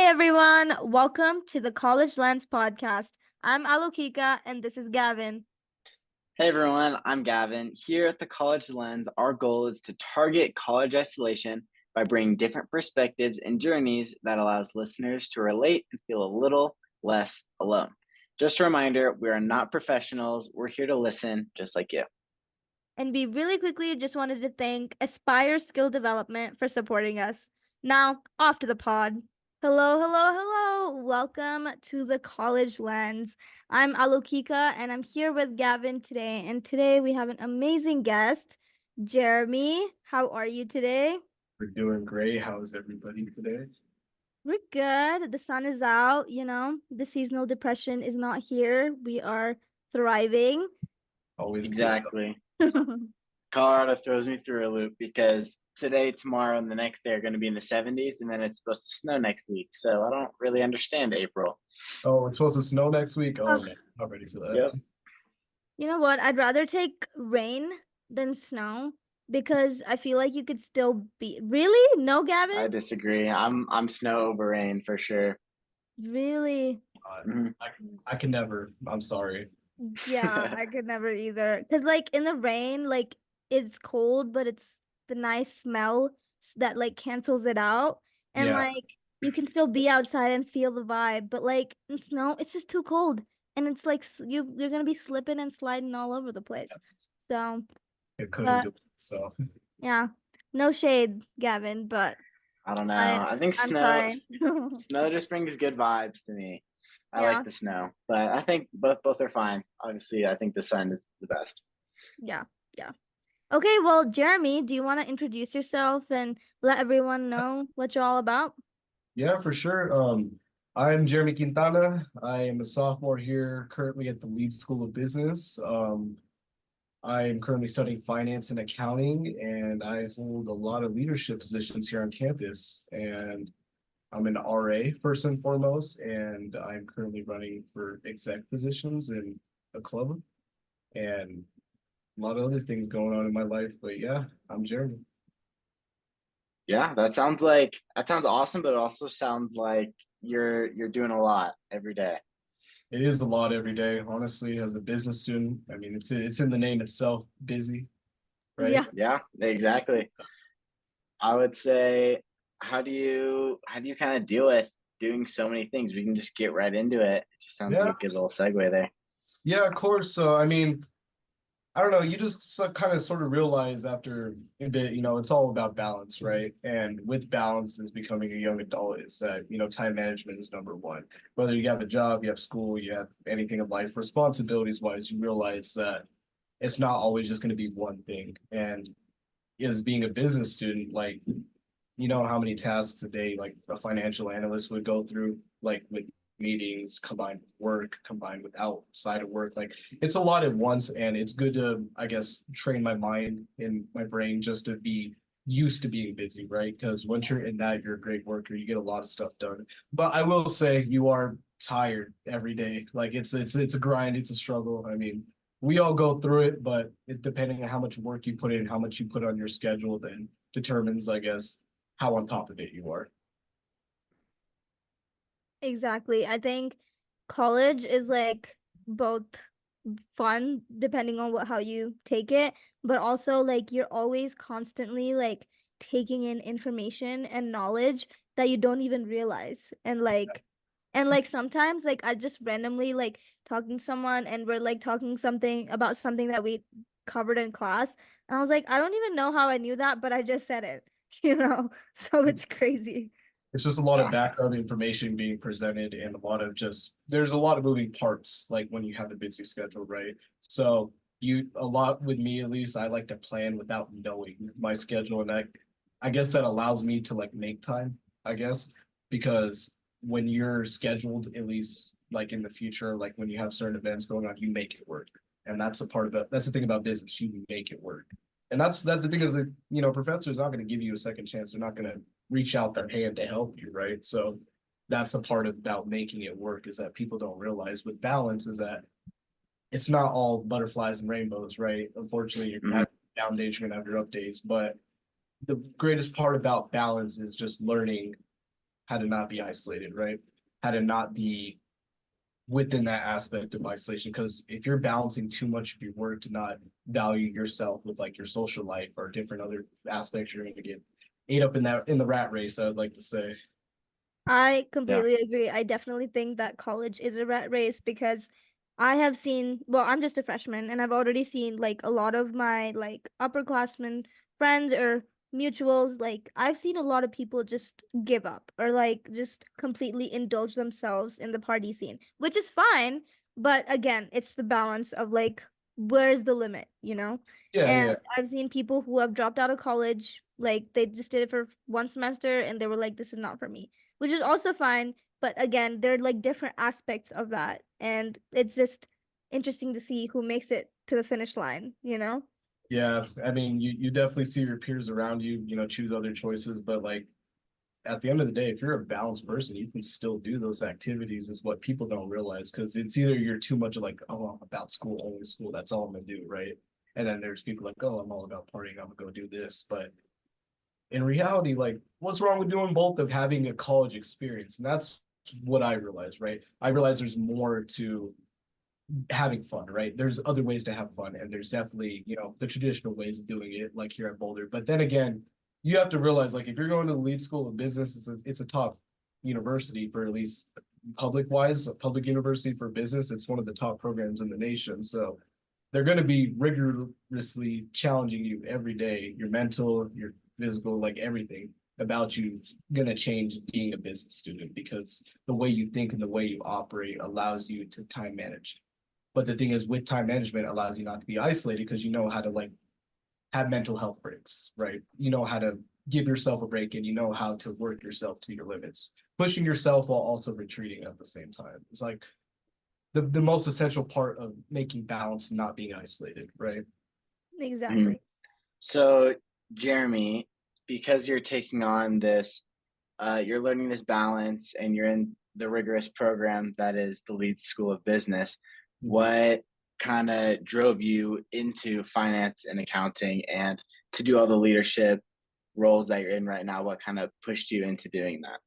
everyone, welcome to the College Lens podcast. I'm Alokika and this is Gavin. Hey everyone, I'm Gavin. Here at the College Lens, our goal is to target college isolation by bringing different perspectives and journeys that allows listeners to relate and feel a little less alone. Just a reminder, we are not professionals. We're here to listen just like you. And we really quickly just wanted to thank Aspire Skill Development for supporting us. Now, off to the pod. Hello. Welcome to the College Lens. I'm Alokika and I'm here with Gavin today. And today we have an amazing guest, Jeramie. How are you today? We're doing great. How's everybody today? We're good. The sun is out, the seasonal depression is not here. We are thriving. Always Exactly. Colorado throws me through a loop because today, tomorrow, and the next day are going to be in the 70s, and then it's supposed to snow next week. So I don't really understand April. Oh, it's supposed to snow next week? Oh, man, not ready for that. Yep. You know what? I'd rather take rain than snow because I feel like you could still be. Really? No, Gavin? I disagree. I'm snow over rain for sure. Really? Mhm. I can never. I'm sorry. Yeah, I could never either. Because, like, in the rain, like, it's cold, but it's the nice smell that, like, cancels it out. And, Yeah. like, you can still be outside and feel the vibe. But, like, in snow, it's just too cold. And it's like you're gonna be slipping and sliding all over the place. So, It couldn't do it. So yeah, no shade, Gavin, but I don't know. I think I'm snow sorry. snow just brings good vibes to me. I Yeah. like the snow, but I think both are fine. Obviously, I think the sun is the best. Yeah. Okay, well, Jeramie, do you want to introduce yourself and let everyone know what you're all about? yeah, for sure. I'm Jeramie Quintana. I am a sophomore here, currently at the Leeds School of Business. I am currently studying finance and accounting, and I hold a lot of leadership positions here on campus. And I'm an RA first and foremost, and I'm currently running for exec positions in a club and a lot of other things going on in my life. But yeah, I'm Jeramie. Yeah, that sounds awesome, but it also sounds like you're doing a lot every day. It is a lot every day, honestly, as a business student. I mean, it's in the name itself, busy, right? Yeah. Yeah, exactly. I would say, how do you kind of deal with doing so many things? We can just get right into it. It just sounds like Yeah, a good little segue there. yeah, of course. So, I mean, I don't know. You just kind of sort of realize after a bit, it's all about balance, right? And with balance is becoming a young adult is that, time management is number one. Whether you have a job, you have school, you have anything in life, responsibilities wise, you realize that it's not always just going to be one thing. And as being a business student, like, how many tasks a day, like a financial analyst would go through, like with meetings combined with work, combined with outside of work. Like it's a lot at once, and it's good to, I guess, train my mind and my brain just to be used to being busy, right? Because once you're in that, you're a great worker. You get a lot of stuff done. But I will say you are tired every day. Like it's a grind, it's a struggle. I mean, we all go through it, but depending on how much work you put in, how much you put on your schedule, then determines, I guess, how on top of it you are. Exactly. I think college is like both fun depending on how you take it, but also like you're always constantly like taking in information and knowledge that you don't even realize. And sometimes like I just randomly like talking to someone and we're like talking something about something that we covered in class. And I was like, I don't even know how I knew that, but I just said it, you know? So it's crazy. It's just a lot of Yeah. background information being presented and a lot of just there's a lot of moving parts like when you have a busy schedule, right? So you a lot with me at least, I like to plan without knowing my schedule, and I guess that allows me to like make time, I guess, because when you're scheduled, at least like in the future, like when you have certain events going on, you make it work. And that's a part of it. That's the thing about business. You make it work. And that's that the thing is that, professors are not going to give you a second chance. They're not going to reach out their hand to help you, right? So that's a part about making it work is that people don't realize with balance is that it's not all butterflies and rainbows, right? Unfortunately, you're gonna Mhm. have down days, you're gonna have your up days, but the greatest part about balance is just learning how to not be isolated, right? How to not be within that aspect of isolation. Because if you're balancing too much of your work to not value yourself with like your social life or different other aspects, you're going to get ate up in the rat race, I would like to say. I Yeah. completely agree. I definitely think that college is a rat race because I have seen, well, I'm just a freshman and I've already seen like a lot of my like upperclassmen friends or mutuals, like I've seen a lot of people just give up or like just completely indulge themselves in the party scene, which is fine, but again, it's the balance of like where's the limit, you know? Yeah, And yeah. I've seen people who have dropped out of college, like they just did it for one semester and they were like, this is not for me, which is also fine. But again, there are like different aspects of that. And it's just interesting to see who makes it to the finish line, you know? Yeah, I mean, you definitely see your peers around you, choose other choices, but like at the end of the day, if you're a balanced person, you can still do those activities is what people don't realize because it's either you're too much like, oh, I'm about school, only school, that's all I'm gonna do, right? And then there's people like, oh, I'm all about partying, I'm gonna go do this. But in reality, like, what's wrong with doing both of having a college experience? And that's what I realized, right? I realized there's more to having fun, right? There's other ways to have fun, and there's definitely, the traditional ways of doing it, like here at Boulder. But then again, you have to realize, like, if you're going to the lead school of business, it's a top university for at least public wise, a public university for business. It's one of the top programs in the nation. So they're going to be rigorously challenging you every day, your mental, your physical, like everything about you going to change being a business student because the way you think and the way you operate allows you to time manage. But the thing is, with time management, allows you not to be isolated because you know how to like have mental health breaks, right? You know how to give yourself a break and you know how to work yourself to your limits, pushing yourself while also retreating at the same time. It's like the most essential part of making balance and not being isolated, right? Mhm. Exactly. So, Jeramie, because you're taking on this, you're learning this balance and you're in the rigorous program that is the Leeds School of Business, Mhm. what kind of drove you into finance and accounting and to do all the leadership roles that you're in right now? What kind of pushed you into doing that?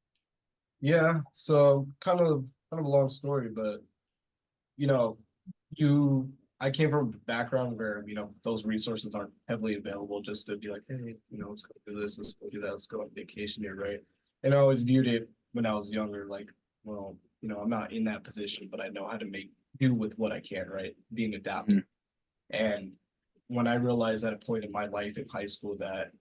Yeah, so kind of a long story, but you know, you I came from a background where, those resources aren't heavily available just to be like, hey, let's go do this, let's go do that, let's go on vacation here, right? And I always viewed it when I was younger, like, well, I'm not in that position, but I know how to make do with what I can, right? Being Mhm. adaptable. And when I realized at a point in my life in high school that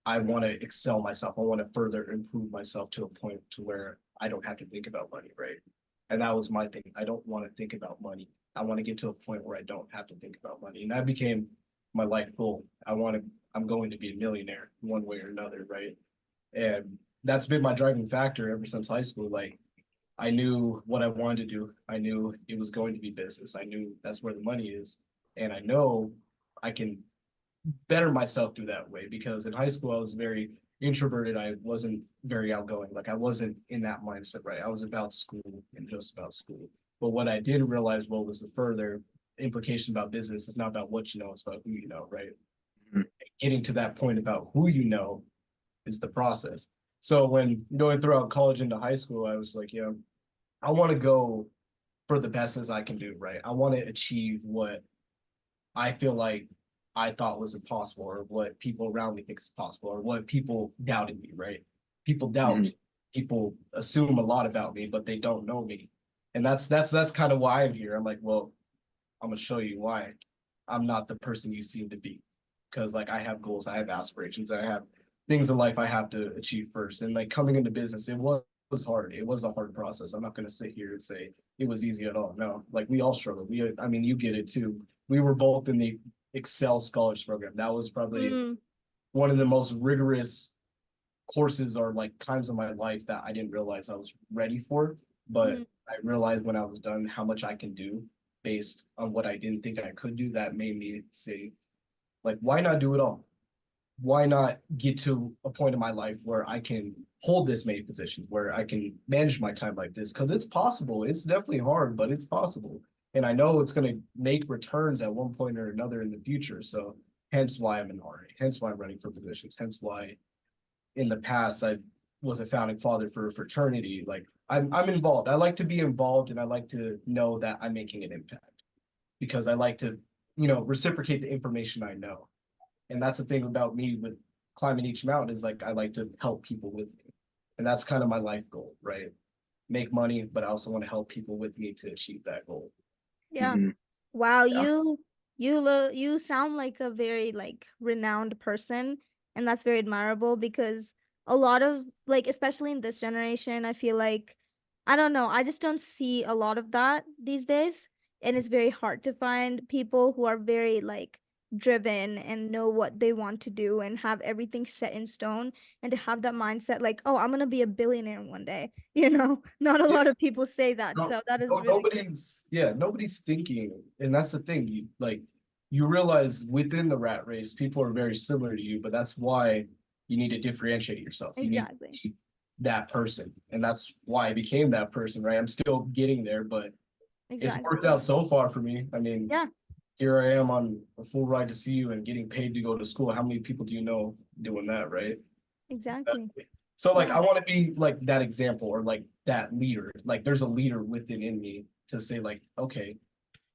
I want to excel myself. I want to further improve myself to a point to where I don't have to think about money, right? And that was my thing. I don't want to think about money. I want to get to a point where I don't have to think about money. And that became my life goal. I'm going to be a millionaire one way or another, right? And that's been my driving factor ever since high school. Like I knew what I wanted to do. I knew it was going to be business. I knew that's where the money is. And I know I can better myself through that way because in high school I was very introverted. I wasn't very outgoing. Like I wasn't in that mindset, right? I was about school and just about school. But what I did realize was the further implication about business is not about what you know, it's about who you know, right? Mhm. Getting to that point about who you know is the process. So when going throughout college into high school, I was like, I want to go for the best as I can do, right? I want to achieve what I feel like I thought was impossible, or what people around me think is possible, or what people doubted me, right? People doubt Mhm. me. People assume a lot about me, but they don't know me. And that's kind of why I'm here. I'm like, well, I'm gonna show you why I'm not the person you seem to be. Because like I have goals, I have aspirations, I have things in life I have to achieve first. And like coming into business, it was hard. It was a hard process. I'm not gonna sit here and say it was easy at all. No, like we all struggle. I mean, you get it too. We were both in the Excel Scholars Program. That was probably Mm, one of the most rigorous courses or like times of my life that I didn't realize I was ready for. But mm, I realized when I was done how much I can do based on what I didn't think I could do. That made me say, like, why not do it all? Why not get to a point in my life where I can hold this many positions, where I can manage my time like this? Because it's possible. It's definitely hard, but it's possible. And I know it's going to make returns at one point or another in the future. So hence why I'm in RA, hence why I'm running for positions, hence why in the past I've was a founding father for a fraternity. Like I'm involved. I like to be involved, and I like to know that I'm making an impact because I like to, reciprocate the information I know. And that's the thing about me with climbing each mountain is like I like to help people with me. And that's kind of my life goal, right? Make money, but I also want to help people with me to achieve that goal. Yeah. Hmm. Wow, Yeah. you sound like a very like renowned person, and that's very admirable because a lot of like especially in this generation, I feel like I don't know, I just don't see a lot of that these days, and it's very hard to find people who are very like driven and know what they want to do and have everything set in stone and to have that mindset like, oh, I'm gonna be a billionaire one day. Not a Yeah. lot of people say that, No, so that is no, really cool. nobody's thinking, and that's the thing. You realize within the rat race, people are very similar to you, but that's why you need to differentiate yourself. You need to Exactly. be that person, and that's why I became that person, right? I'm still getting there, but it's Exactly. worked out so far for me. I mean, Yeah, here I am on a full ride to see you and getting paid to go to school. How many people do you know doing that, right? exactly. Exactly. So like Yeah. I want to be like that example or like that leader. Like there's a leader within in me to say like, okay,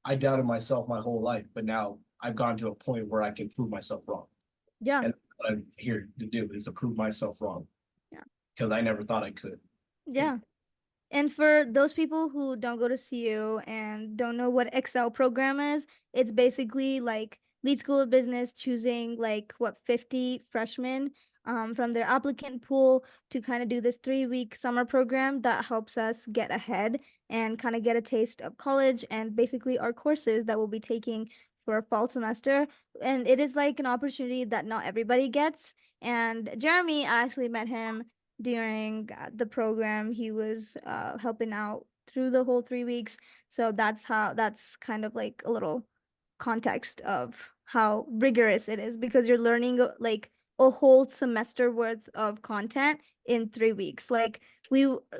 I doubted myself my whole life, but now I've gone to a point where I can prove myself wrong. Yeah. And what I'm here to do is to prove myself wrong Yeah. because I never thought I could. And Yeah. And for those people who don't go to CU and don't know what Excel program is, it's basically like Lead School of Business choosing like what 50 freshmen from their applicant pool to kind of do this 3-week summer program that helps us get ahead and kind of get a taste of college and basically our courses that we'll be taking for fall semester. And it is like an opportunity that not everybody gets. And Jeramie, I actually met him during the program. He was helping out through the whole 3 weeks. So that's kind of like a little context of how rigorous it is because you're learning like a whole semester worth of content in 3 weeks. Like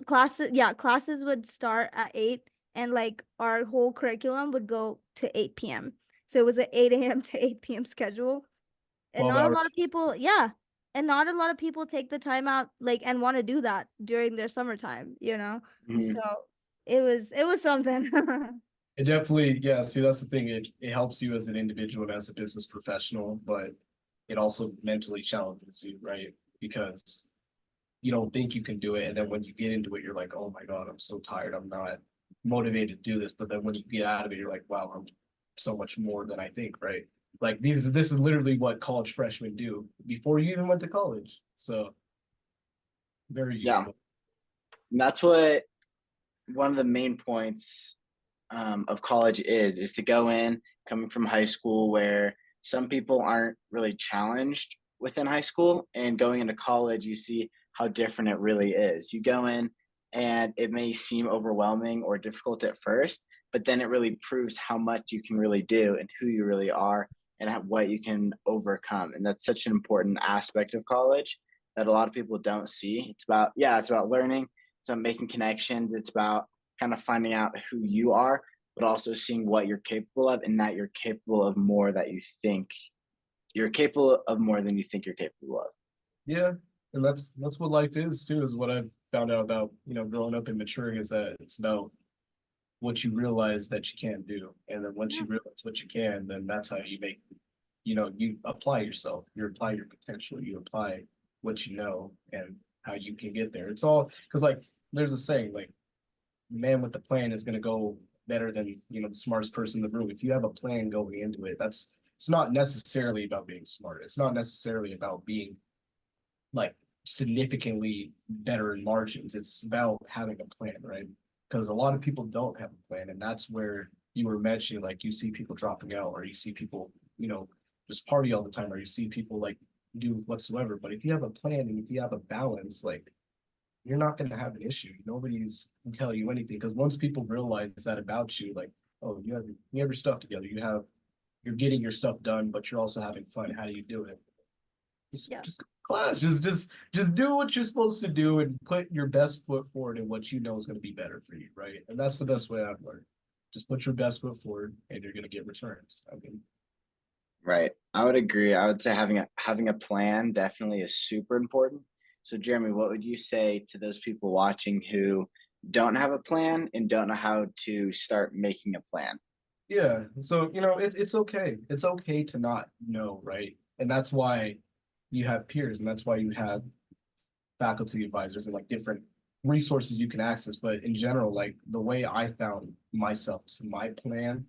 classes would start at 8 and like our whole curriculum would go to 8 p.m. So it was an 8 a.m. to 8 p.m. schedule. And 12 not a hours. lot of people, yeah. And not a lot of people take the time out like and want to do that during their summertime. Hmm. So it was something. It definitely, yeah, see, that's the thing. It helps you as an individual and as a business professional, but it also mentally challenges you, right? Because you don't think you can do it. And then when you get into it, you're like, oh my God, I'm so tired. I'm not motivated to do this. But then when you get out of it, you're like, wow, I'm so much more than I think, right? Like this is literally what college freshmen do before you even went to college. So very Yeah, useful. and that's what one of the main points of college is to go in coming from high school where some people aren't really challenged within high school, and going into college you see how different it really is. You go in and it may seem overwhelming or difficult at first, but then it really proves how much you can really do and who you really are and what you can overcome. And that's such an important aspect of college that a lot of people don't see. It's about learning, it's about making connections, it's about kind of finding out who you are, but also seeing what you're capable of and that you're capable of more that you think you're capable of more than you think you're capable of. Yeah. And that's what life is too, is what I've found out about, growing up and maturing is that it's about what you realize that you can't do. And then once Yeah. you realize what you can, then that's how you make, you apply yourself, you apply your potential, you apply what you know and how you can get there. It's all because like there's a saying like the man with the plan is gonna go better than the smartest person in the room. If you have a plan going into it, it's not necessarily about being smart. It's not necessarily about being like significantly better in margins. It's about having a plan, right? Because a lot of people don't have a plan, and that's where you were mentioning like you see people dropping out, or you see people, just party all the time, or you see people like do whatsoever. But if you have a plan and if you have a balance, like you're not going to have an issue. Nobody's can tell you anything because once people realize that about you, like, oh, you have your stuff together. You're getting your stuff done, but you're also having fun. How do you do it? Yeah. Just class. Just do what you're supposed to do and put your best foot forward in what you know is going to be better for you, right? And that's the best way I've learned. Just put your best foot forward, and you're going to get returns. I mean, Right. I would agree. I would say having a plan definitely is super important, So, Jeremy, what would you say to those people watching who don't have a plan and don't know how to start making a plan? Yeah, so it's okay. It's okay to not know, right? And that's why you have peers, and that's why you have faculty advisors and like different resources you can access. But in general, like the way I found myself to my plan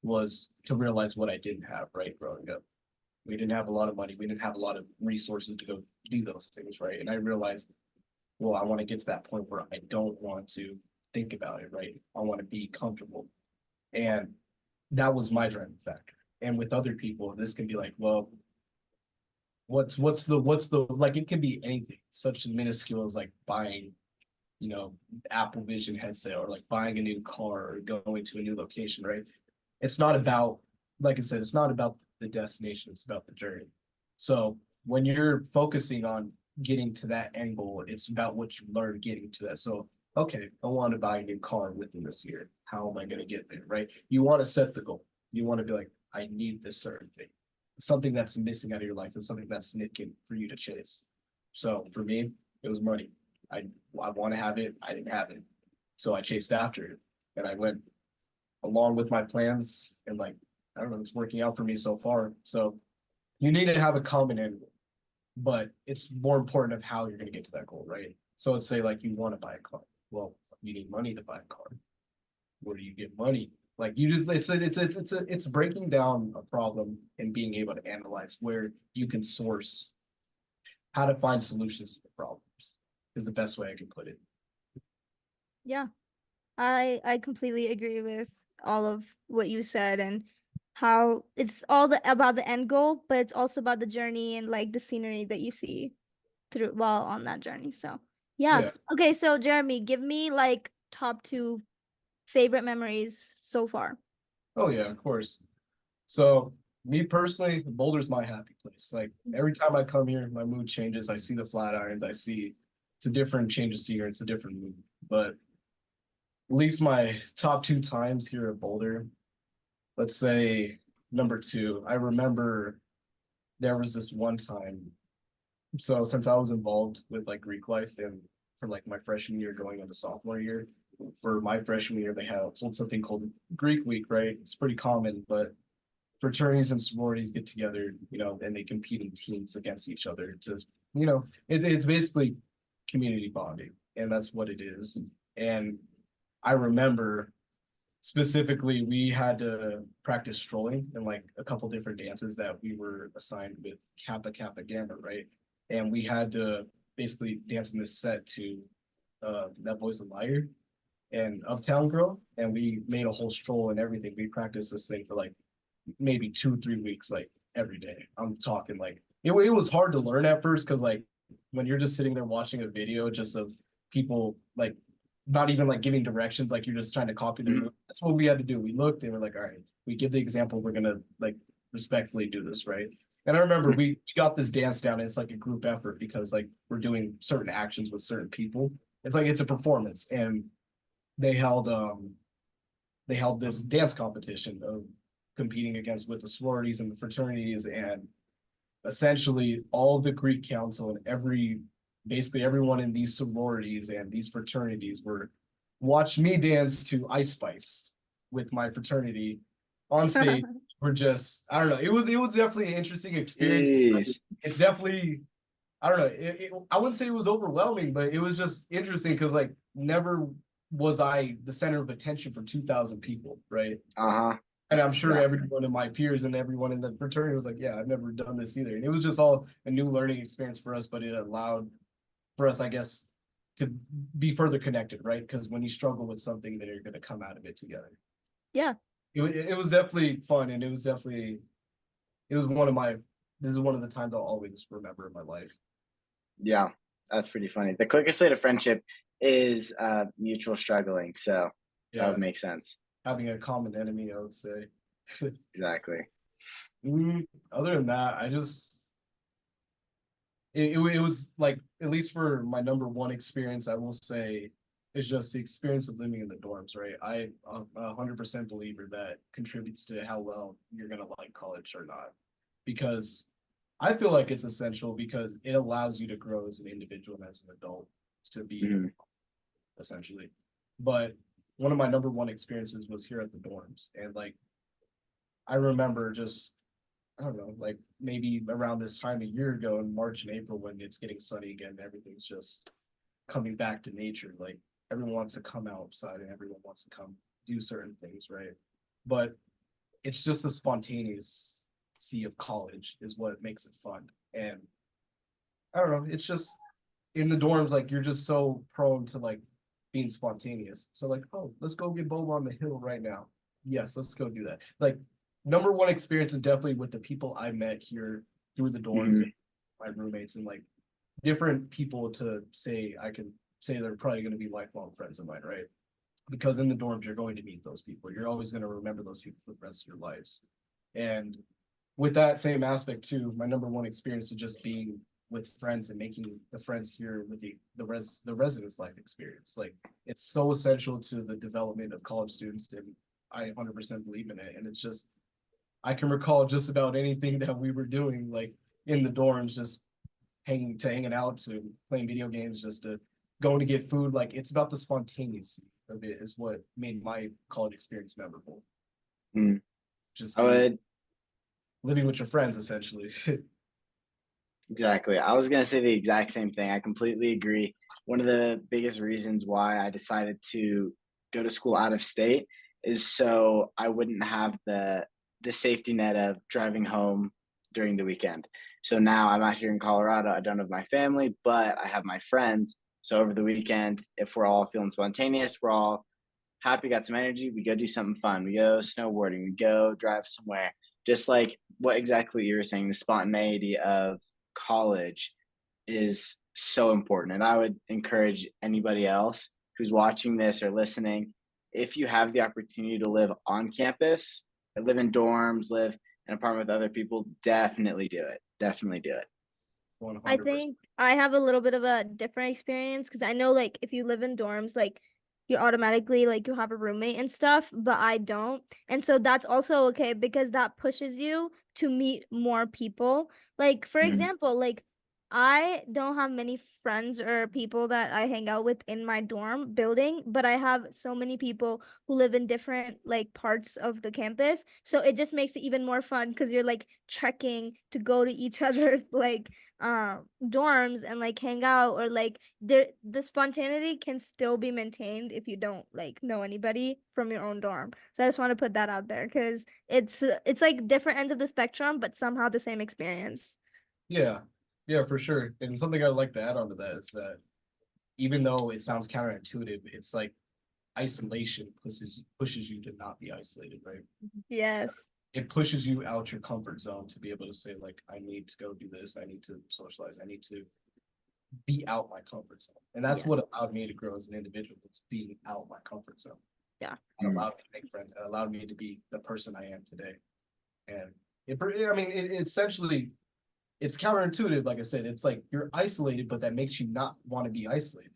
was to realize what I didn't have, right, growing up. We didn't have a lot of money. We didn't have a lot of resources to go do those things, right? And I realized, well, I want to get to that point where I don't want to think about it, right? I want to be comfortable. And that was my driving factor. And with other people, this can be like, well, what's the like it can be anything, such as minuscule as like buying, Apple Vision headset or like buying a new car or going to a new location, right? It's not about, like I said, it's not about the destination, it's about the journey. So when you're focusing on getting to that end goal, it's about what you learn getting to that. So, okay, I want to buy a new car within this year. How am I going to get there, right? You want to set the goal. You want to be like, I need this certain thing, something that's missing out of your life and something that's significant for you to chase. So for me, it was money. I want to have it. I didn't have it. So I chased after it and I went along with my plans and like, I don't know, it's working out for me so far. So you need to have a common end goal, but it's more important of how you're going to get to that goal, right? So let's say like you want to buy a car. Well, you need money to buy a car. Where do you get money? Like you just it's breaking down a problem and being able to analyze where you can source how to find solutions to the problems is the best way I can put it. Yeah. I completely agree with all of what you said and how it's all about the end goal, but it's also about the journey and like the scenery that you see through while on that journey. So, yeah. Yeah. Okay, so Jeremy, give me like top two favorite memories so far. Oh yeah, of course. So me personally, Boulder's my happy place. Like every time I come here, my mood changes. I see the Flatirons. I see it's a different change of scenery. It's a different mood. But at least my top two times here at Boulder, let's say number two, I remember there was this one time. So since I was involved with like Greek life and for like my freshman year going into sophomore year, for my freshman year, they hold something called Greek Week, right? It's pretty common, but fraternities and sororities get together, and they compete in teams against each other to, it's basically community bonding, and that's what it is. And I remember specifically we had to practice strolling and like a couple different dances that we were assigned with Kappa Kappa Gamma, right? And we had to basically dance in this set to That Boy's a Liar and Uptown Girl, and we made a whole stroll and everything. We practiced this thing for like maybe 2 3 weeks, like every day. I'm talking like it was hard to learn at first because like when you're just sitting there watching a video just of people like not even like giving directions, like you're just trying to copy their move. That's what we had to do. We looked and we're like, all right, we give the example, we're gonna like respectfully do this, right? And I remember we got this dance down, and it's like a group effort because like we're doing certain actions with certain people. It's like it's a performance, and they held they held this dance competition of competing against with the sororities and the fraternities, and essentially all the Greek council and basically everyone in these sororities and these fraternities were watch me dance to Ice Spice with my fraternity on stage. We're just, I don't know, it was definitely an interesting experience. Jeez. It's definitely, I don't know, I wouldn't say it was overwhelming, but it was just interesting because like never was I the center of attention for 2,000 people, right? Uh-huh. And I'm sure Yeah. everyone of my peers and everyone in the fraternity was like, yeah, I've never done this either. And it was just all a new learning experience for us, but it allowed for us, I guess, to be further connected, right? Because when you struggle with something, then you're going to come out of it together. Yeah. It was definitely fun, and it was this is one of the times I'll always remember in my life. Yeah, that's pretty funny. The quickest way to friendship is mutual struggling. So that would make sense. Having a common enemy, I would say. Exactly. Other than that, it was like, at least for my number one experience, I will say it's just the experience of living in the dorms, right? I'm 100% believer that contributes to how well you're gonna like college or not, because I feel like it's essential because it allows you to grow as an individual and as an adult to be essentially. But one of my number one experiences was here at the dorms. And like I remember just I don't know, like maybe around this time a year ago in March and April when it's getting sunny again, everything's just coming back to nature. Like everyone wants to come outside and everyone wants to come do certain things, right? But it's just the spontaneous sea of college is what makes it fun. And I don't know, it's just in the dorms, like you're just so prone to like being spontaneous. So like, oh, let's go get boba on the hill right now. Yes, let's go do that. Like number one experience is definitely with the people I met here through the dorms, and my roommates, and like different people to say I can say they're probably going to be lifelong friends of mine, right? Because in the dorms you're going to meet those people. You're always going to remember those people for the rest of your lives. And with that same aspect too, my number one experience is just being with friends and making the friends here with the residence life experience. Like it's so essential to the development of college students, and I 100% believe in it. And it's just I can recall just about anything that we were doing, like in the dorms, just hanging out to playing video games, just to going to get food. Like it's about the spontaneity of it is what made my college experience memorable. Mm. Just I would living with your friends essentially. exactly. I was gonna say the exact same thing. I completely agree. One of the biggest reasons why I decided to go to school out of state is so I wouldn't have the safety net of driving home during the weekend. So now I'm out here in Colorado. I don't have my family, but I have my friends. So over the weekend, if we're all feeling spontaneous, we're all happy, got some energy, we go do something fun. We go snowboarding, we go drive somewhere. Just like what exactly you were saying, the spontaneity of college is so important. And I would encourage anybody else who's watching this or listening, if you have the opportunity to live on campus, live in dorms, live in an apartment with other people, definitely do it. Definitely do it. I 100%. think I have a little bit of a different experience because I know like if you live in dorms, like you're automatically like you have a roommate and stuff, but I don't. And so that's also okay because that pushes you to meet more people. Like for Mm, example, like I don't have many friends or people that I hang out with in my dorm building, but I have so many people who live in different like parts of the campus. So it just makes it even more fun because you're like trekking to go to each other's like dorms and like hang out or like the spontaneity can still be maintained if you don't like know anybody from your own dorm. So I just want to put that out there because it's like different ends of the spectrum but somehow the same experience. Yeah, yeah, for sure. And something I'd like to add on to that is that even though it sounds counterintuitive, it's like isolation pushes you to not be isolated, right? Yes. It pushes you out your comfort zone to be able to say like, I need to go do this, I need to socialize, I need to be out my comfort zone. And that's Yeah. what allowed me to grow as an individual, was being out my comfort zone. Yeah. It mm, allowed me to make friends. It allowed me to be the person I am today. And I mean, it essentially, it's counterintuitive. Like I said, it's like you're isolated, but that makes you not want to be isolated.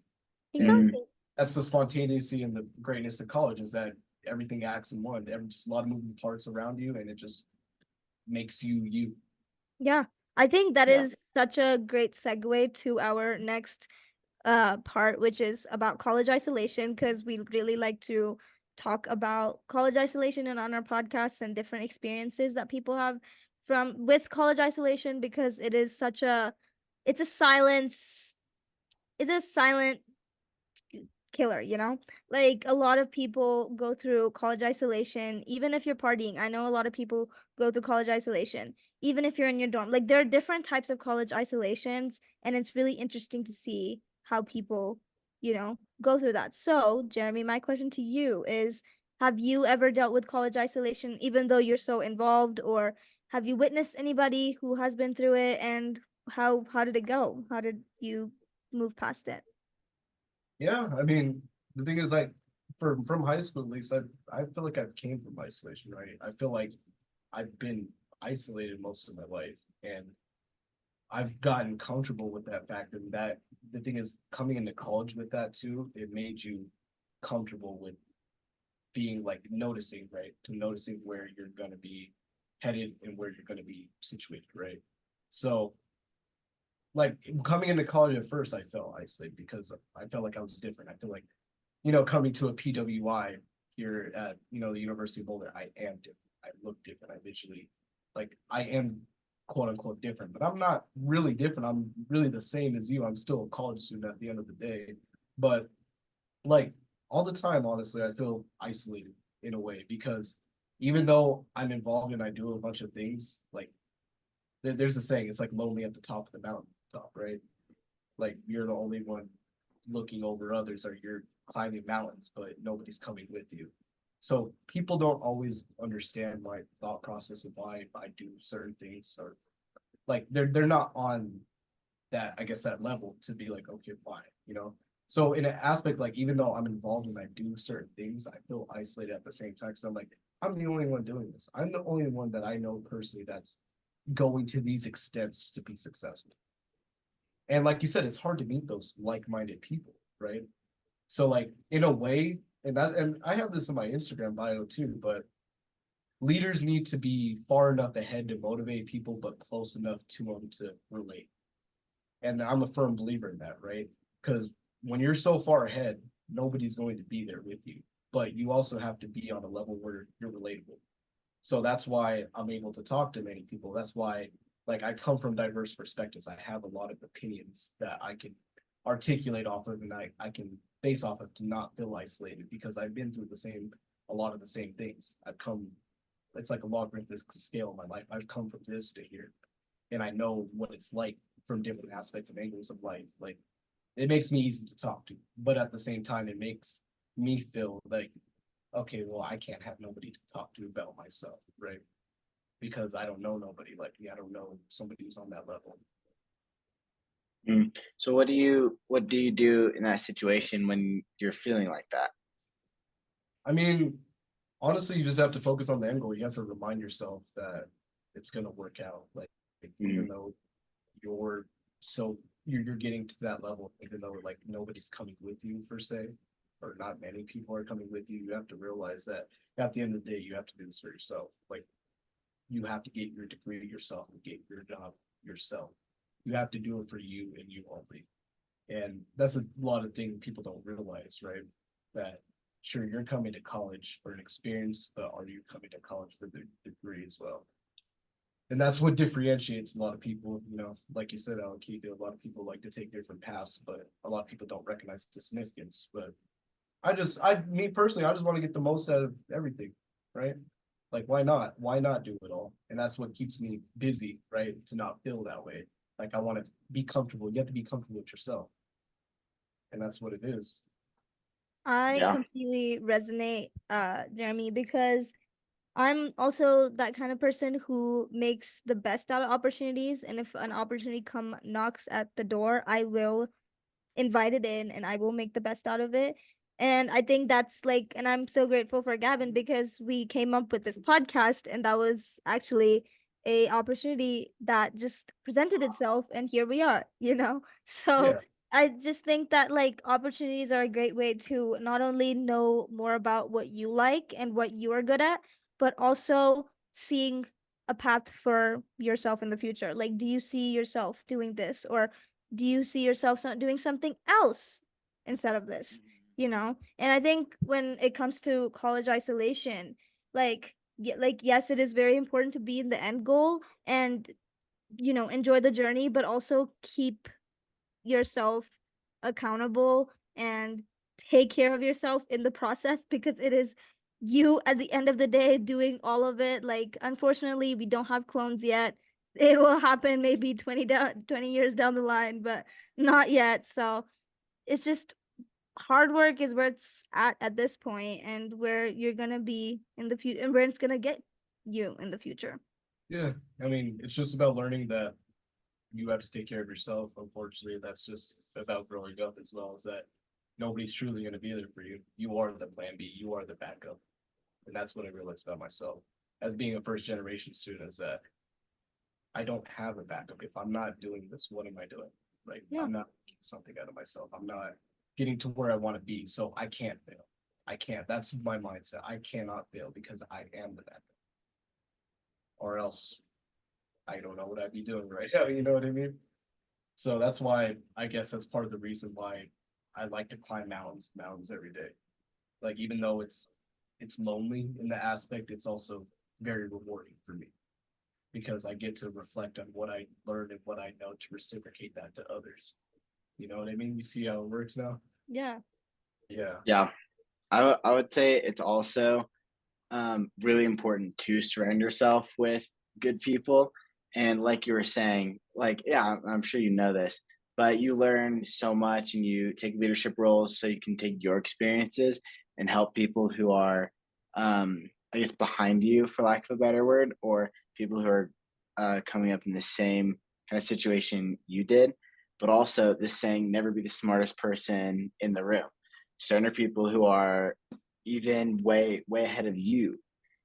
And mm. Exactly. that's the spontaneity and the greatness of college is that everything acts in one. There's just a lot of moving parts around you, and it just makes you you. Yeah. I think that Yeah. is such a great segue to our next part, which is about college isolation, because we really like to talk about college isolation and on our podcasts and different experiences that people have from with college isolation because it is such a it's a silence it's a silent killer, you know? Like a lot of people go through college isolation, even if you're partying. I know a lot of people go through college isolation, even if you're in your dorm. Like there are different types of college isolations, and it's really interesting to see how people, go through that. So, Jeramie, my question to you is, have you ever dealt with college isolation, even though you're so involved, or have you witnessed anybody who has been through it, and how did it go? How did you move past it? Yeah, I mean, the thing is, like, from high school at least, I feel like I've came from isolation, right? I feel like I've been isolated most of my life, and I've gotten comfortable with that fact. And that the thing is, coming into college with that too, it made you comfortable with being like noticing, right? To noticing where you're gonna be headed and where you're gonna be situated, right? So like coming into college at first, I felt isolated because I felt like I was different. I feel like, coming to a PWI here at, the University of Boulder, I am different. I look different. I visually, like, I am quote unquote different, but I'm not really different. I'm really the same as you. I'm still a college student at the end of the day. But like all the time, honestly, I feel isolated in a way because even though I'm involved and I do a bunch of things, like there's a saying, it's like lonely at the top of the mountain top, right? Like you're the only one looking over others, or you're climbing mountains, but nobody's coming with you. So people don't always understand my thought process of why I do certain things, or like they're not on that, I guess, that level to be like, okay, why. So in an aspect, like even though I'm involved and I do certain things, I feel isolated at the same time. So I'm like, I'm the only one doing this. I'm the only one that I know personally that's going to these extents to be successful. And like you said, it's hard to meet those like-minded people, right? So like in a way, and I have this in my Instagram bio too, but leaders need to be far enough ahead to motivate people, but close enough to them to relate. And I'm a firm believer in that, right? Because when you're so far ahead, nobody's going to be there with you. But you also have to be on a level where you're relatable. So that's why I'm able to talk to many people. That's why, like, I come from diverse perspectives. I have a lot of opinions that I can articulate off of, and I can base off of to not feel isolated because I've been through a lot of the same things. It's like a logarithmic scale in my life. I've come from this to here, and I know what it's like from different aspects and angles of life. Like, it makes me easy to talk to, but at the same time, it makes me feel like, okay, well, I can't have nobody to talk to about myself, right? Because I don't know nobody like me. I don't know somebody who's on that level. So what do you do in that situation when you're feeling like that? I mean, honestly, you just have to focus on the end goal. You have to remind yourself that it's gonna work out. Like even Mm. though you're you're getting to that level, even though like nobody's coming with you per se, or not many people are coming with you, you have to realize that at the end of the day, you have to do this for yourself. Like you have to get your degree yourself and get your job yourself. You have to do it for you and you only. And that's a lot of things people don't realize, right? That sure, you're coming to college for an experience, but are you coming to college for the degree as well? And that's what differentiates a lot of people. Like you said, Alakika, a lot of people like to take different paths, but a lot of people don't recognize the significance. But me personally, I just want to get the most out of everything, right? Like, why not? Why not do it all? And that's what keeps me busy, right? To not feel that way. Like, I want to be comfortable. You have to be comfortable with yourself. And that's what it is. I Yeah. completely resonate, Jeramie, because I'm also that kind of person who makes the best out of opportunities, and if an opportunity come knocks at the door, I will invite it in and I will make the best out of it. And I think that's like, and I'm so grateful for Gavin because we came up with this podcast, and that was actually a opportunity that just presented itself, and here we are. So Yeah. I just think that like opportunities are a great way to not only know more about what you like and what you are good at, but also seeing a path for yourself in the future. Like, do you see yourself doing this, or do you see yourself doing something else instead of this? And I think when it comes to college isolation, like yes, it is very important to be in the end goal and enjoy the journey, but also keep yourself accountable and take care of yourself in the process, because it is you at the end of the day doing all of it. Like, unfortunately, we don't have clones yet. It will happen maybe 20 years down the line, but not yet. So it's just hard work is where it's at this point, and where you're gonna be in the future, and where it's gonna get you in the future. Yeah. I mean, it's just about learning that you have to take care of yourself. Unfortunately, that's just about growing up as well, is that nobody's truly going to be there for you. You are the plan B, you are the backup. And that's what I realized about myself as being a first generation student, is that I don't have a backup. If I'm not doing this, what am I doing? Like, Yeah. I'm not getting something out of myself. I'm not getting to where I want to be. So I can't fail. I can't. That's my mindset. I cannot fail because I am the backup. Or else I don't know what I'd be doing right now, you know what I mean? So that's why I guess that's part of the reason why I like to climb mountains every day. Like even though it's lonely in the aspect, it's also very rewarding for me because I get to reflect on what I learned and what I know to reciprocate that to others. You know what I mean? You see how it works now? Yeah. Yeah. Yeah, I would say it's also really important to surround yourself with good people. And like you were saying, like, yeah, I'm sure you know this, but you learn so much and you take leadership roles so you can take your experiences and help people who are, I guess, behind you, for lack of a better word, or people who are coming up in the same kind of situation you did. But also, this saying, never be the smartest person in the room. Certain people who are even way ahead of you,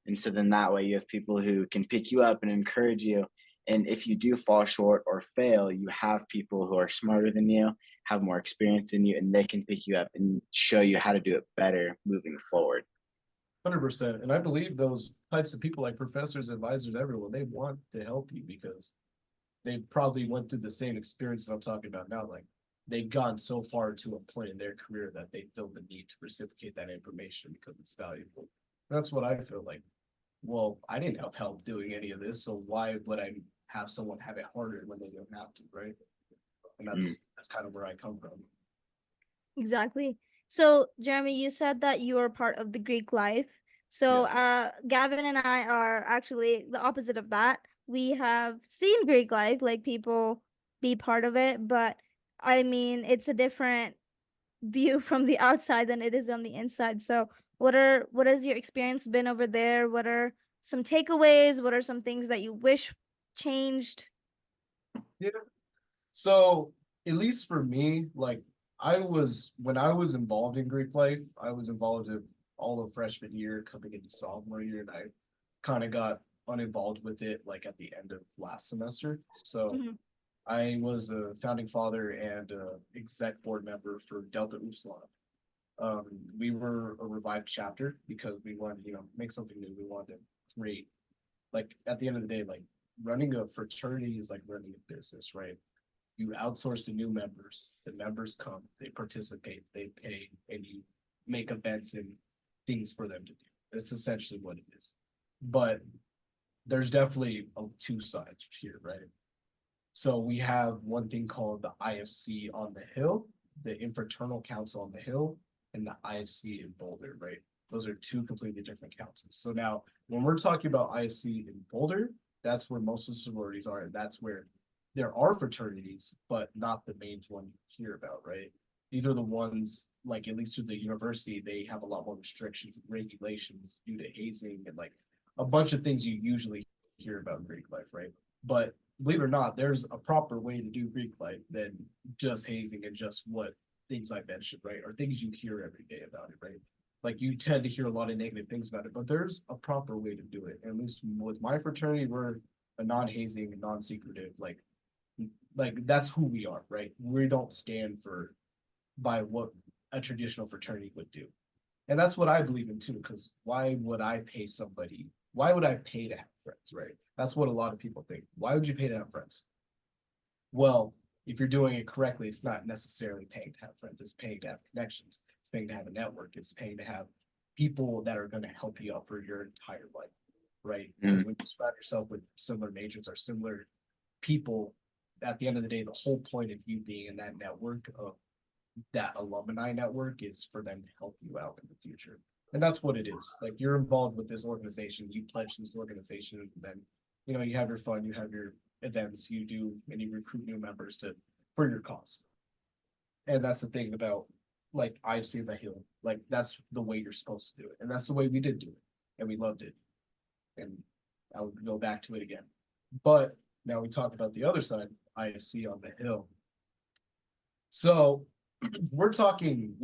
and so then that way you have people who can pick you up and encourage you, and if you do fall short or fail, you have people who are smarter than you, have more experience than you, and they can pick you up and show you how to do it better moving forward. 100%. And I believe those types of people like professors, advisors, everyone, they want to help you because they probably went through the same experience that I'm talking about now. Like they've gone so far to a point in their career that they feel the need to reciprocate that information because it's valuable. That's what I feel like. Well, I didn't have help doing any of this, so why would I have someone have it harder when they don't have to, right? And Mm. that's kind of where I come from. Exactly. So, Jeremy, you said that you are part of the Greek life. So, Yeah. Gavin and I are actually the opposite of that. We have seen Greek life, like people be part of it, but I mean, it's a different view from the outside than it is on the inside. So, what has your experience been over there? What are some takeaways? What are some things that you wish changed? Yeah. So at least for me, like when I was involved in Greek life, I was involved in all of freshman year coming into sophomore year, and I kind of got uninvolved with it like at the end of last semester. So Mhm. I was a founding father and exec board member for Delta Upsilon. We were a revived chapter because we wanted, make something new. We wanted to create, like, at the end of the day, like running a fraternity is like running a business, right? You outsource to new members. The members come, they participate, they pay, and you make events and things for them to do. That's essentially what it is. But there's definitely two sides here, right? So we have one thing called the IFC on the Hill, the Infraternal Council on the Hill, and the IFC in Boulder, right? Those are two completely different councils. So now, when we're talking about IFC in Boulder, that's where most of the sororities are, and that's where there are fraternities, but not the main one you hear about, right? These are the ones, like at least through the university, they have a lot more restrictions and regulations due to hazing and like a bunch of things you usually hear about in Greek life, right? But believe it or not, there's a proper way to do Greek life than just hazing and just what things I mentioned, right? Or things you hear every day about it, right? Like you tend to hear a lot of negative things about it, but there's a proper way to do it. And at least with my fraternity, we're a non-hazing, non-secretive, like that's who we are, right? We don't stand for by what a traditional fraternity would do. And that's what I believe in too, because why would I pay somebody? Why would I pay to have friends, right? That's what a lot of people think. Why would you pay to have friends? Well, if you're doing it correctly, it's not necessarily paying to have friends. It's paying to have connections. It's paying to have a network. It's paying to have people that are going to help you out for your entire life, right? Because Mm. when you surround yourself with similar majors or similar people, at the end of the day, the whole point of you being in that network of that alumni network is for them to help you out in the future. And that's what it is. Like you're involved with this organization, you pledge this organization, and then you have your fun, you have your events, you do and you recruit new members to for your cause. And that's the thing about like I've seen the Hill. Like that's the way you're supposed to do it. And that's the way we did do it. And we loved it. And I would go back to it again. But now we talk about the other side, IFC on the Hill. So we're talking,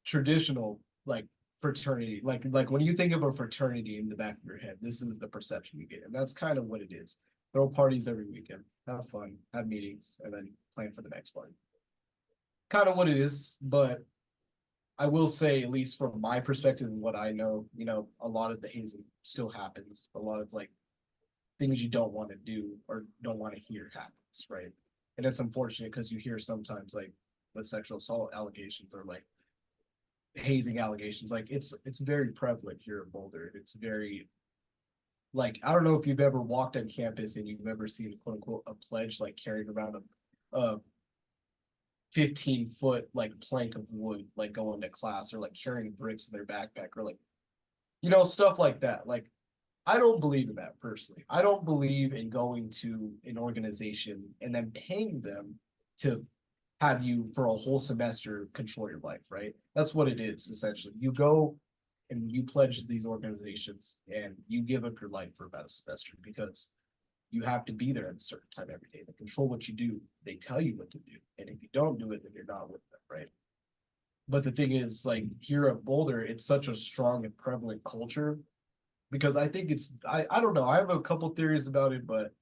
traditional like fraternity. Like when you think of a fraternity in the back of your head, this is the perception you get. And that's kind of what it is. Throw parties every weekend, have fun, have meetings, and then plan for the next party. Kind of what it is, but I will say, at least from my perspective and what I know, a lot of the hazing still happens. A lot of like things you don't want to do or don't want to hear happens, right? And it's unfortunate because you hear sometimes like with sexual assault allegations or like hazing allegations, like it's very prevalent here in Boulder. It's very like I don't know if you've ever walked on campus and you've ever seen quote unquote a pledge like carrying around a 15-foot like plank of wood like going to class or like carrying bricks in their backpack or like stuff like that. Like I don't believe in that personally. I don't believe in going to an organization and then paying them to have you for a whole semester control your life, right? That's what it is essentially. You go and you pledge to these organizations and you give up your life for about a semester because you have to be there at a certain time every day. They control what you do. They tell you what to do. And if you don't do it, then you're not with them, right? But the thing is, like here at Boulder, it's such a strong and prevalent culture because I think I don't know. I have a couple theories about it, but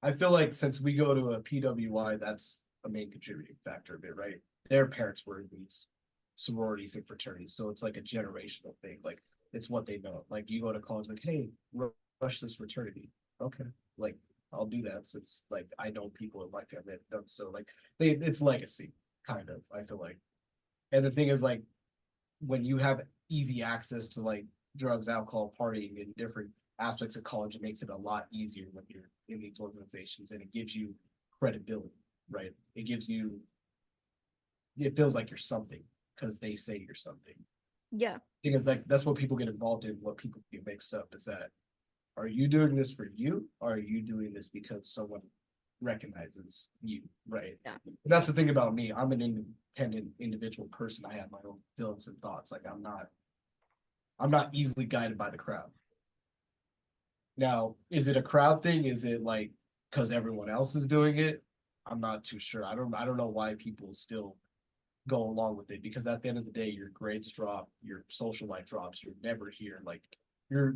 I feel like since we go to a PWI, that's a main contributing factor of it, right? Their parents were in these sororities and fraternities, so it's like a generational thing. Like it's what they know. Like you go to college, like, hey, rush this fraternity. Okay, like I'll do that since like I know people in my family have done so. Like it's legacy, kind of. I feel like, and the thing is, like when you have easy access to like drugs, alcohol, partying, and different aspects of college, it makes it a lot easier when you're in these organizations, and it gives you credibility, right? It feels like you're something because they say you're something. Yeah. Thing is, like that's what people get involved in. What people get mixed up is that are you doing this for you, or are you doing this because someone recognizes you, right? Yeah. That's the thing about me. I'm an independent individual person. I have my own feelings and thoughts. Like I'm not easily guided by the crowd. Now, is it a crowd thing? Is it like because everyone else is doing it? I'm not too sure. I don't know why people still go along with it because at the end of the day, your grades drop, your social life drops. You're never here. Like you're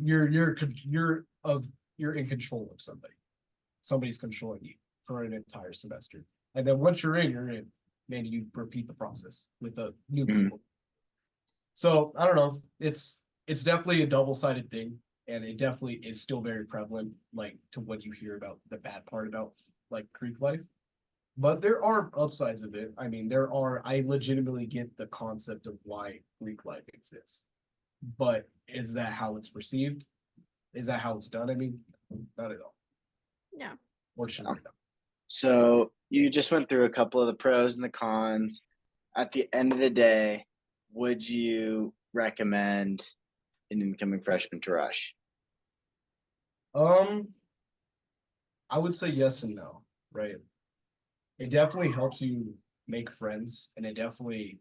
in control of somebody. Somebody's controlling you for an entire semester, and then once you're in, you're in. Maybe you repeat the process with the new people. So I don't know. It's definitely a double-sided thing, and it definitely is still very prevalent, like to what you hear about the bad part about like Greek life. But there are upsides of it. I mean, I legitimately get the concept of why Greek life exists. But is that how it's perceived? Is that how it's done? I mean, not at all. Yeah. Fortunately, not. So you just went through a couple of the pros and the cons. At the end of the day, would you recommend an incoming freshman to rush? I would say yes and no, right? It definitely helps you make friends, and it definitely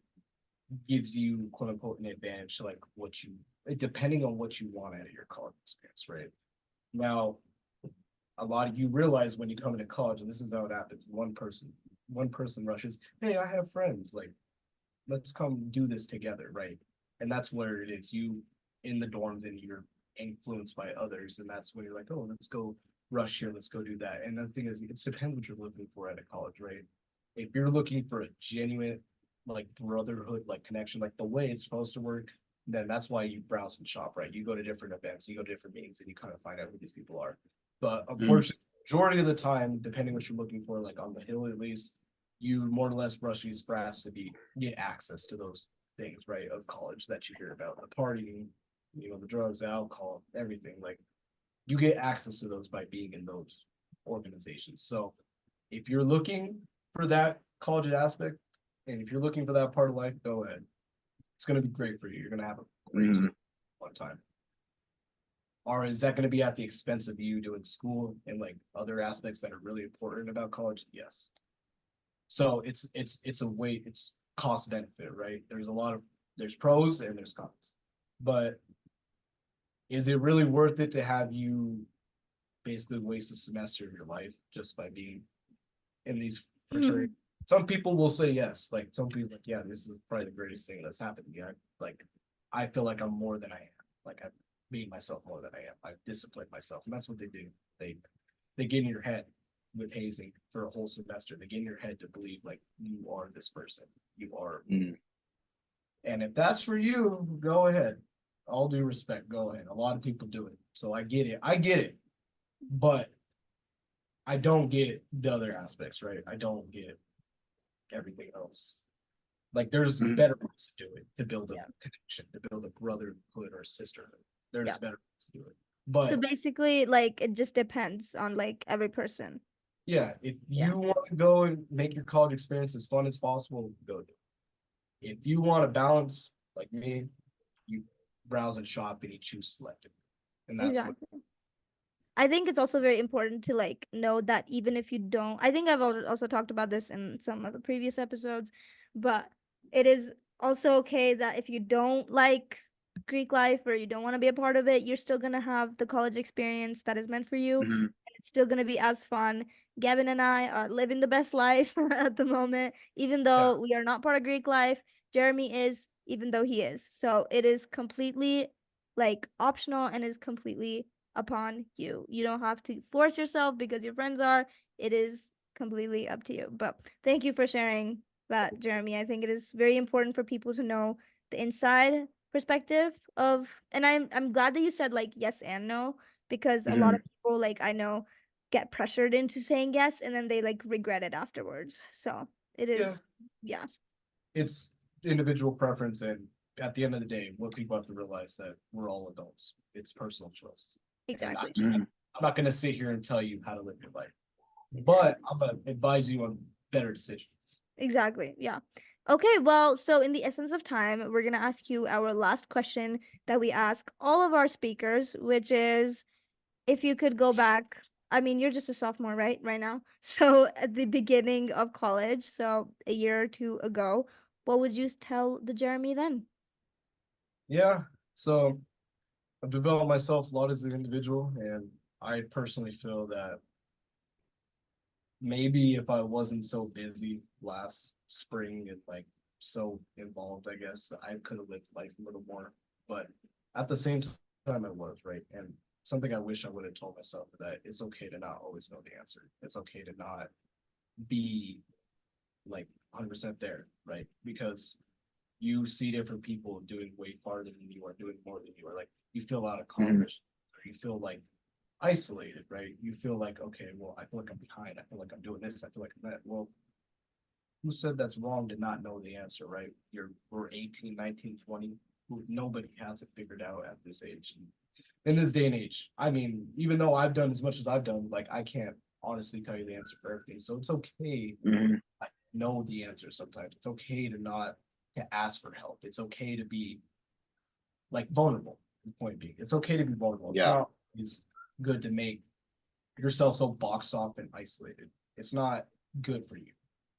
gives you quote unquote an advantage to like depending on what you want out of your college experience, right? Now, a lot of you realize when you come into college, and this is how it happens, one person rushes, hey, I have friends, like let's come do this together, right? And that's where it is. You in the dorms and you're influenced by others, and that's when you're like, oh, let's go rush here, let's go do that. And the thing is, it depends what you're looking for at a college, right? If you're looking for a genuine like brotherhood, like connection, like the way it's supposed to work, then that's why you browse and shop, right? You go to different events, you go to different meetings, and you kind of find out who these people are. But unfortunately, majority of the time, depending what you're looking for, like on the hill at least, you more or less rush these frats to get access to those things, right, of college that you hear about, the partying, the drugs, the alcohol, everything. Like you get access to those by being in those organizations. So if you're looking for that college aspect, and if you're looking for that part of life, go ahead. It's going to be great for you. You're going to have a great one time. Or is that going to be at the expense of you doing school and like other aspects that are really important about college? Yes. So it's cost benefit, right? There's pros and there's cons. But is it really worth it to have you basically waste a semester of your life just by being in these fraternities? Some people will say yes. Like some people like, yeah, this is probably the greatest thing that's happened to me. I feel like I'm more than I am. Like I've made myself more than I am. I've disciplined myself. And that's what they do. They get in your head with hazing for a whole semester. They get in your head to believe like you are this person. You are. And if that's for you, go ahead. All due respect, go ahead. A lot of people do it. So I get it. But I don't get the other aspects, right? I don't get everything else. Like there's better ways to do it, to build a connection, to build a brotherhood or sisterhood. There's better ways to do it. So But basically, like it just depends on like every person. yeah, if Yeah. you want to go and make your college experience as fun as possible, go do it. If you want to balance, like me, you browse and shop and you choose selectively. And that's what Exactly. I think it's also very important to like know that even if you don't, I think I've also talked about this in some of the previous episodes, but it is also okay that if you don't like Greek life or you don't want to be a part of it, you're still gonna have the college experience that is meant for you, and it's still gonna be as fun. Gavin and I are living the best life at the moment, even yeah. though we are not part of Greek life. Jeramie is, even though he is. So it is completely like optional and is completely upon you. You don't have to force yourself because your friends are. It is completely up to you. But thank you for sharing that, Jeramie. I think it is very important for people to know the inside perspective of, and I'm glad that you said like yes and no, because a lot of people, like I know, get pressured into saying yes and then they like regret it afterwards. So it Yeah. is, yeah, It's individual preference, and at the end of the day, what people have to realize that we're all adults. It's personal choice. And exactly. I'm not gonna sit here and tell you how to live your life, but I'm gonna advise you on better decisions. Exactly. Yeah. Okay, well, so in the essence of time, we're gonna ask you our last question that we ask all of our speakers, which is if you could go back, I mean, you're just a sophomore, right? Right now. So at the beginning of college, so a year or two ago, what would you tell the Jeramie then? Yeah. So I've developed myself a lot as an individual, and I personally feel that maybe if I wasn't so busy last spring and like so involved, I guess I could have lived life a little more. But at the same time, I was, right? And something I wish I would have told myself that it's okay to not always know the answer. It's okay to not be like 100% there, right? Because you see different people doing way farther than you are, doing more than you are. Like you feel out accomplished, or you feel like isolated, right? You feel like, okay, well, I feel like I'm behind. I feel like I'm doing this. I feel like I'm that. Well, who said that's wrong to not know the answer, right? We're 18, 19, 20. Nobody has it figured out at this age. In this day and age, I mean, even though I've done as much as I've done, like I can't honestly tell you the answer for everything. So it's okay to know the answer sometimes. It's okay to not to ask for help. It's okay to be like vulnerable. The point being, it's okay to be vulnerable. It's not it's good to make yourself so boxed off and isolated. It's not good for you.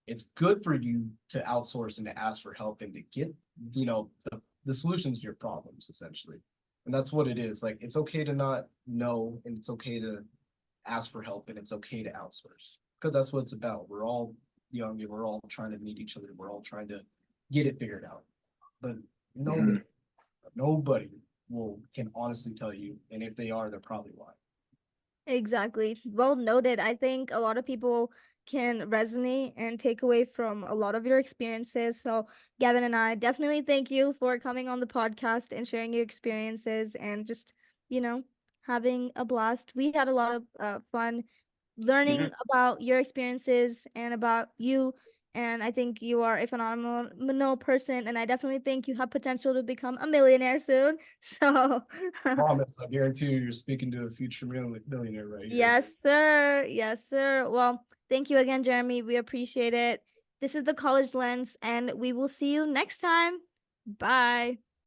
It's good for you to outsource and to ask for help and to get, the solutions to your problems essentially. And that's what it is. Like it's okay to not know and it's okay to ask for help and it's okay to outsource because that's what it's about. We're all young and we're all trying to meet each other. We're all trying to get it figured out. But nobody will can honestly tell you. And if they are, they're probably lying. Exactly. Well noted. I think a lot of people can resonate and take away from a lot of your experiences. So, Gavin and I definitely thank you for coming on the podcast and sharing your experiences and just, you know, having a blast. We had a lot of fun learning about your experiences and about you. And I think you are a phenomenal person. And I definitely think you have potential to become a millionaire soon. So, Promise, I guarantee you, you're speaking to a future millionaire right here. yes, sir. Yes, sir. Well, thank you again, Jeramie. We appreciate it. This is the College Lens, and we will see you next time. Bye.